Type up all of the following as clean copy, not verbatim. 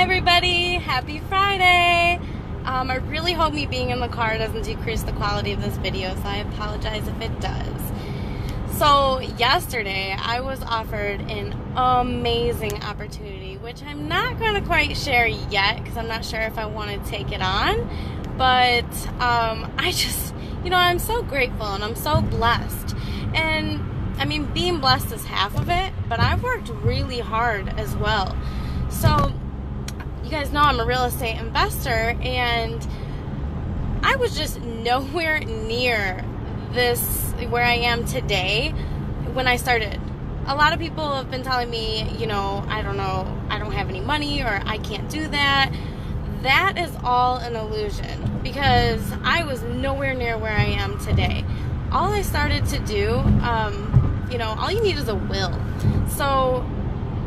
everybody, happy Friday. I really hope me being in the car doesn't decrease the quality of this video, so I apologize if it does. So yesterday I was offered an amazing opportunity, which I'm not going to quite share yet because I'm not sure if I want to take it on, but I just, I'm so grateful and I'm so blessed. And I mean, being blessed is half of it, but I've worked really hard as well. So you guys know I'm a real estate investor, and I was just nowhere near this where I am today when I started. A lot of people have been telling me, I don't know, I don't have any money, or I can't do that. That is all an illusion, because I was nowhere near where I am today. All I started to do, all you need is a will. So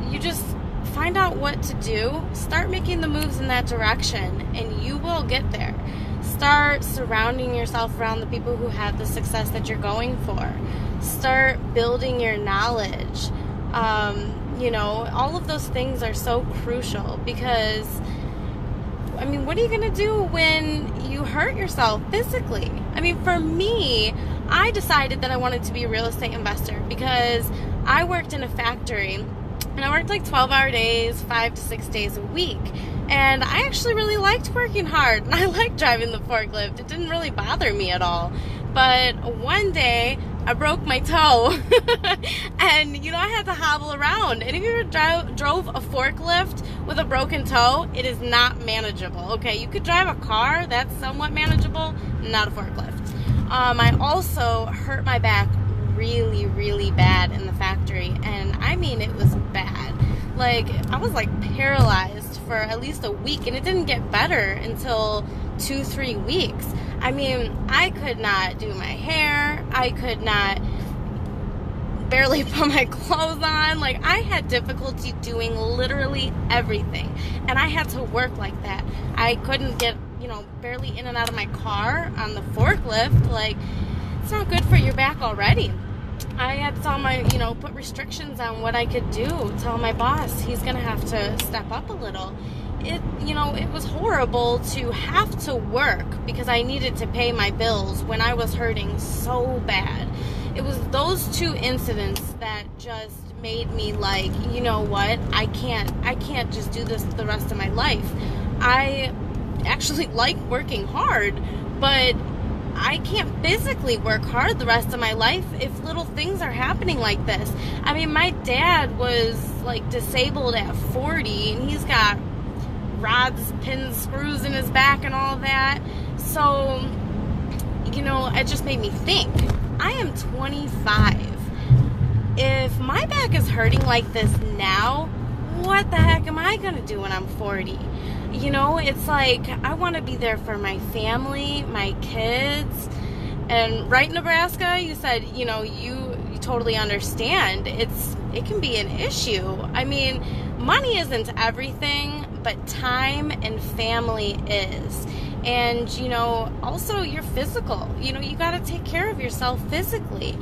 you just find out what to do, start making the moves in that direction, and you will get there. Start surrounding yourself around the people who have the success that you're going for. Start building your knowledge. All of those things are so crucial, because what are you going to do when you hurt yourself physically? For me, I decided that I wanted to be a real estate investor because I worked in a factory, and I worked like 12-hour days, 5 to 6 days a week. And I actually really liked working hard, and I liked driving the forklift. It didn't really bother me at all. But one day, I broke my toe, and I had to hobble around. And if you ever drove a forklift with a broken toe, it is not manageable. Okay, you could drive a car, that's somewhat manageable, not a forklift. I also hurt my back really, really bad in the factory, and it was bad. I was paralyzed for at least a week, and it didn't get better until 2-3 weeks. I could not do my hair. I could not barely put my clothes on. I had difficulty doing literally everything, and I had to work like that. I couldn't get, barely in and out of my car on the forklift. It's not good for your back already. I had to tell put restrictions on what I could do. Tell my boss he's going to have to step up a little. It was horrible to have to work because I needed to pay my bills when I was hurting so bad. It was those two incidents that just made me what? I can't just do this the rest of my life. I actually like working hard, but I can't physically work hard the rest of my life if little things are happening like this. My dad was disabled at 40, and he's got rods, pins, screws in his back and all that. So, it just made me think. I am 25. If my back is hurting like this now, what the heck am I going to do when I'm 40? It's I want to be there for my family, my kids. And right, Nebraska, you said, you totally understand. It can be an issue. Money isn't everything, but time and family is. And, also your physical. You got to take care of yourself physically.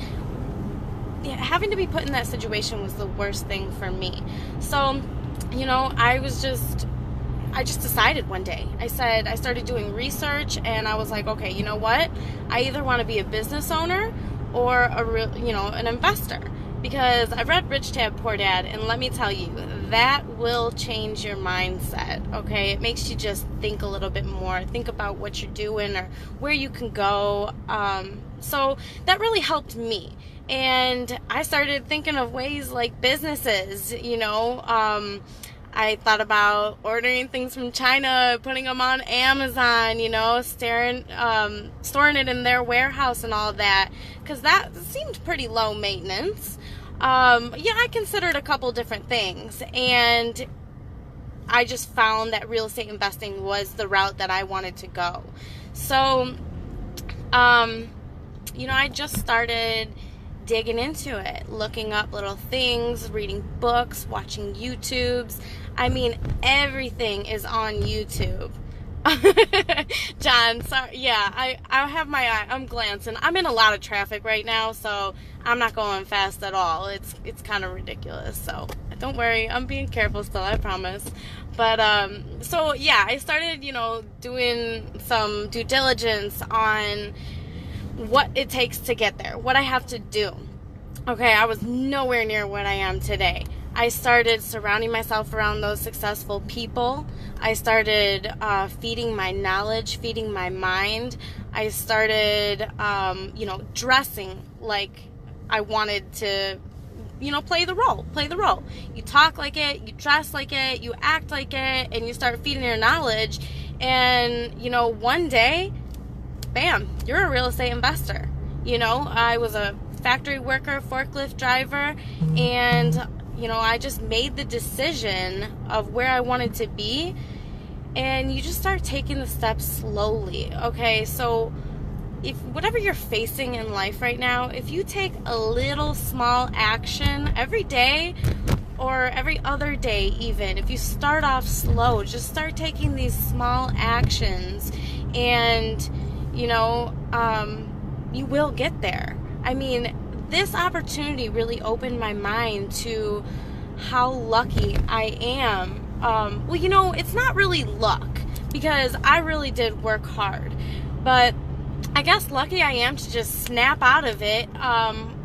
Yeah, having to be put in that situation was the worst thing for me. So, I just decided one day. I started doing research, and I was like, okay, you know what? I either want to be a business owner or an investor, because I've read Rich Dad Poor Dad, and let me tell you, that will change your mindset. Okay, it makes you just think a little bit more, think about what you're doing or where you can go. So that really helped me, and I started thinking of ways like businesses. I thought about ordering things from China, putting them on Amazon, storing it in their warehouse and all that, because that seemed pretty low maintenance. I considered a couple different things, and I just found that real estate investing was the route that I wanted to go. So, I just started digging into it, looking up little things, reading books, watching YouTubes. Everything is on YouTube. John, sorry. Yeah, I have my eye. I'm glancing. I'm in a lot of traffic right now, so I'm not going fast at all. It's kind of ridiculous. So Don't worry, I'm being careful still, I promise. But so yeah, I started, doing some due diligence on what it takes to get there, what I have to do. Okay, I was nowhere near what I am today. I started surrounding myself around those successful people. I started feeding my knowledge, feeding my mind. I started, dressing like I wanted to, play the role. You talk like it, you dress like it, you act like it, and you start feeding your knowledge. And, one day, bam, you're a real estate investor. I was a factory worker, forklift driver, and I just made the decision of where I wanted to be, and you just start taking the steps slowly. Okay, so if whatever you're facing in life right now, if you take a little small action every day or every other day, even if you start off slow, just start taking these small actions, and you will get there. I mean, this opportunity really opened my mind to how lucky I am. It's not really luck, because I really did work hard, but I guess lucky I am to just snap out of it,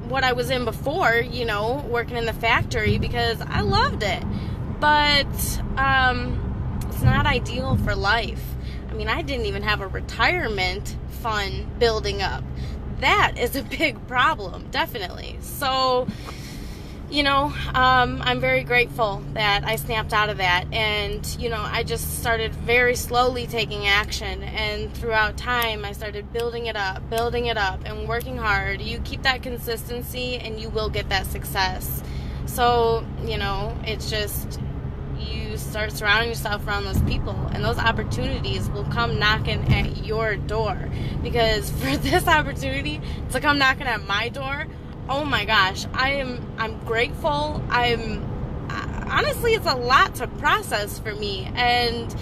what I was in before, working in the factory, because I loved it. But it's not ideal for life. I mean, I didn't even have a retirement fund building up. That is a big problem, definitely. So, I'm very grateful that I snapped out of that, and, I just started very slowly taking action, and throughout time, I started building it up, and working hard. You keep that consistency, and you will get that success. So, it's just, you start surrounding yourself around those people, and those opportunities will come knocking at your door. Because for this opportunity to come knocking at my door, oh my gosh, I'm grateful. Honestly, it's a lot to process for me, and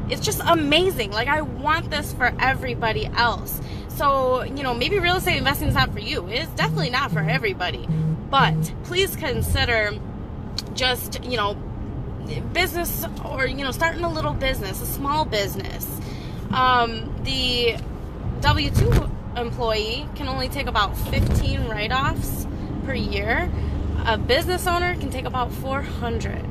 it's just amazing. Like, I want this for everybody else. So, maybe real estate investing is not for you. It's definitely not for everybody. But please consider just, business, or starting a little business, a small business. The W-2 employee can only take about 15 write-offs per year. A business owner can take about 400.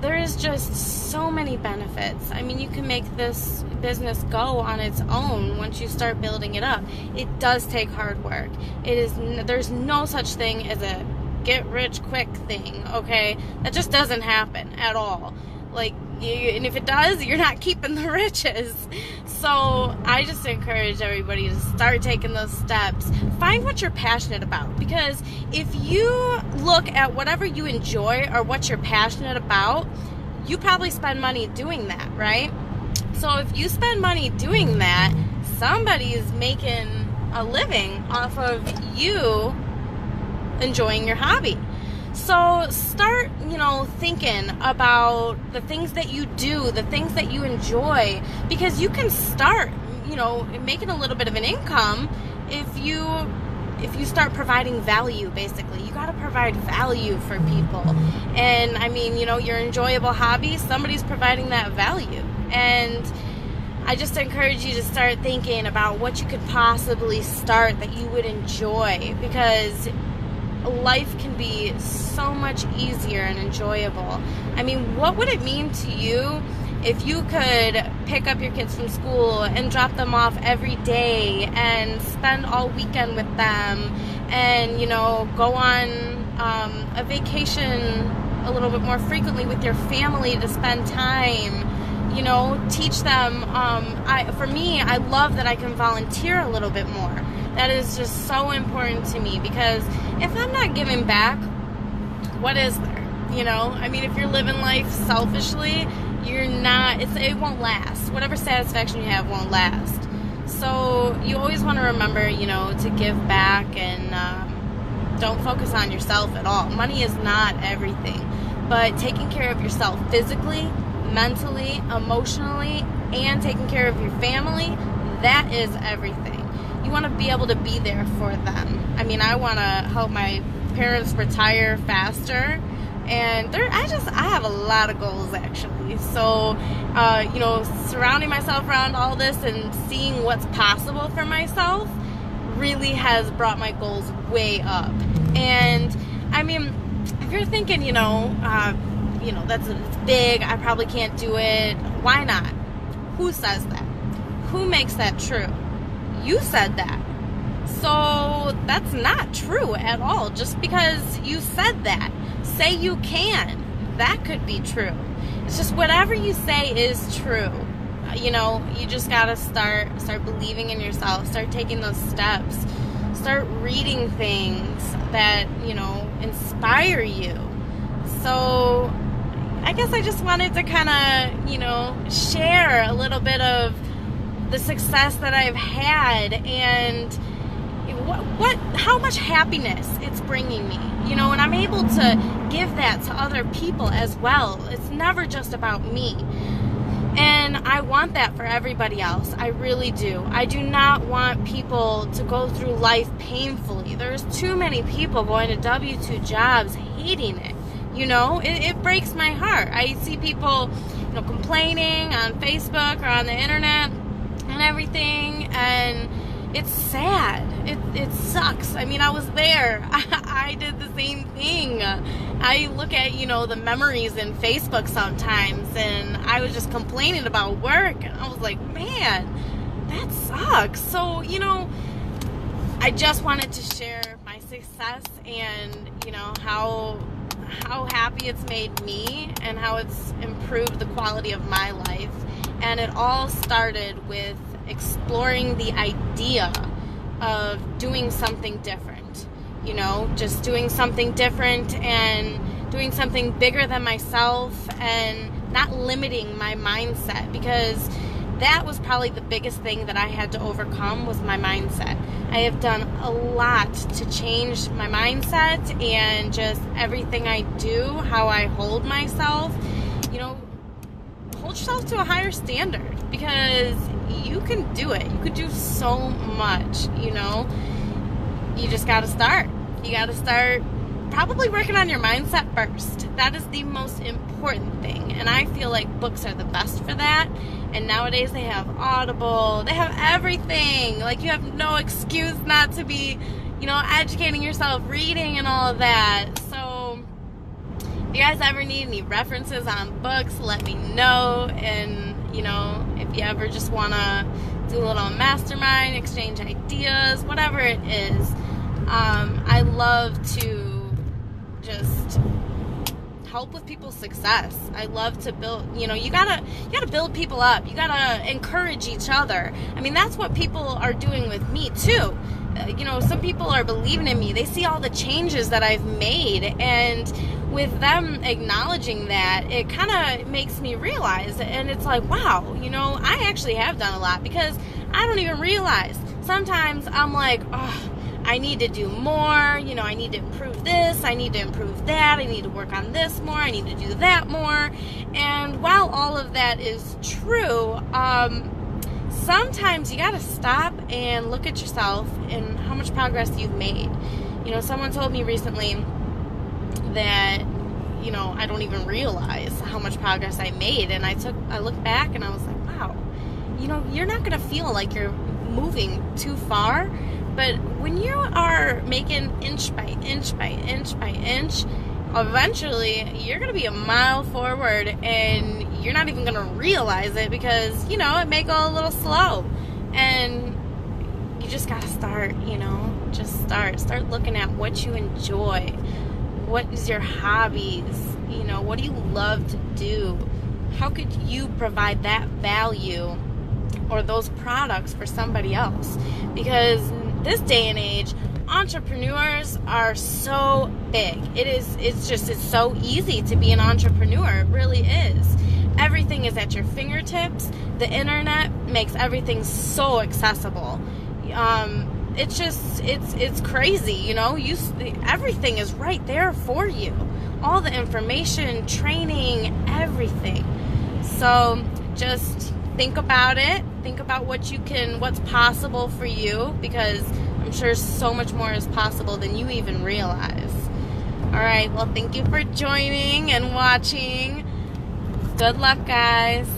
There is just so many benefits. I mean, you can make this business go on its own once you start building it up. It does take hard work. There's no such thing as a get rich quick thing, okay? That just doesn't happen at all. And if it does, you're not keeping the riches. So I just encourage everybody to start taking those steps. Find what you're passionate about, because if you look at whatever you enjoy or what you're passionate about, you probably spend money doing that, right? So if you spend money doing that, somebody is making a living off of you enjoying your hobby. So start, thinking about the things that you do, the things that you enjoy, because you can start, making a little bit of an income if you start providing value. Basically, you got to provide value for people. And I mean, your enjoyable hobby, somebody's providing that value. And I just encourage you to start thinking about what you could possibly start that you would enjoy, because life can be so much easier and enjoyable. I mean, what would it mean to you if you could pick up your kids from school and drop them off every day and spend all weekend with them, and go on a vacation a little bit more frequently with your family to spend time, teach them. For me, I love that I can volunteer a little bit more. That is just so important to me, because if I'm not giving back, what is there? I mean, if you're living life selfishly, it won't last. Whatever satisfaction you have won't last. So you always want to remember, to give back, and don't focus on yourself at all. Money is not everything, but taking care of yourself physically, mentally, emotionally, and taking care of your family, that is everything. You want to be able to be there for them. I mean, I want to help my parents retire faster And I have a lot of goals, actually. So, surrounding myself around all this and seeing what's possible for myself really has brought my goals way up. And I mean, if you're thinking, it's big, I probably can't do it. Why not? Who says that? Who makes that true? You said that. So that's not true at all. Just because you said that, say you can. That could be true. It's just whatever you say is true. You just gotta start believing in yourself. Start taking those steps. Start reading things that, inspire you. So I guess I just wanted to kind of, share a little bit of the success that I've had and how much happiness it's bringing me, and I'm able to give that to other people as well. It's never just about me. And I want that for everybody else. I really do. I do not want people to go through life painfully. There's too many people going to W-2 jobs hating it. It breaks my heart. I see people, complaining on Facebook or on the internet and everything, and it's sad. It sucks. I mean, I was there. I did the same thing. I look at, the memories in Facebook sometimes, and I was just complaining about work, and I was like, man, that sucks. So, I just wanted to share my success and, how happy it's made me and how it's improved the quality of my life. And it all started with exploring the idea of doing something different, just doing something different and doing something bigger than myself and not limiting my mindset, because that was probably the biggest thing that I had to overcome was my mindset. I have done a lot to change my mindset and just everything I do, how I hold myself, hold yourself to a higher standard, because you can do it. You could do so much, You just got to start. You got to start probably working on your mindset first. That is the most important thing. And I feel like books are the best for that. And nowadays they have Audible. They have everything. Like, you have no excuse not to be, educating yourself, reading and all of that. So if you guys ever need any references on books, let me know. And, if you ever just want to do a little mastermind, exchange ideas, whatever it is, I love to just help with people's success. I love to build, you gotta build people up. You gotta encourage each other. I mean, that's what people are doing with me too. Some people are believing in me. They see all the changes that I've made, and with them acknowledging that, it kind of makes me realize, and it's like, wow, I actually have done a lot, because I don't even realize. Sometimes I'm like, oh, I need to do more, I need to improve this, I need to improve that, I need to work on this more, I need to do that more. And while all of that is true, sometimes you gotta stop and look at yourself and how much progress you've made. Someone told me recently that, I don't even realize how much progress I made. And I looked back and I was like, wow, you're not gonna feel like you're moving too far. But when you are making inch by inch by inch by inch, eventually you're going to be a mile forward, and you're not even going to realize it, because, it may go a little slow. And you just got to start, just start looking at what you enjoy. What is your hobbies? What do you love to do? How could you provide that value or those products for somebody else? Because this day and age, entrepreneurs are so big. It's so easy to be an entrepreneur. It really is. Everything is at your fingertips. The internet makes everything so accessible. It's crazy, everything is right there for you. All the information, training, everything. So just think about it. Think about what's possible for you, because I'm sure so much more is possible than you even realize. All Alright, well, thank you for joining and watching. Good luck, guys.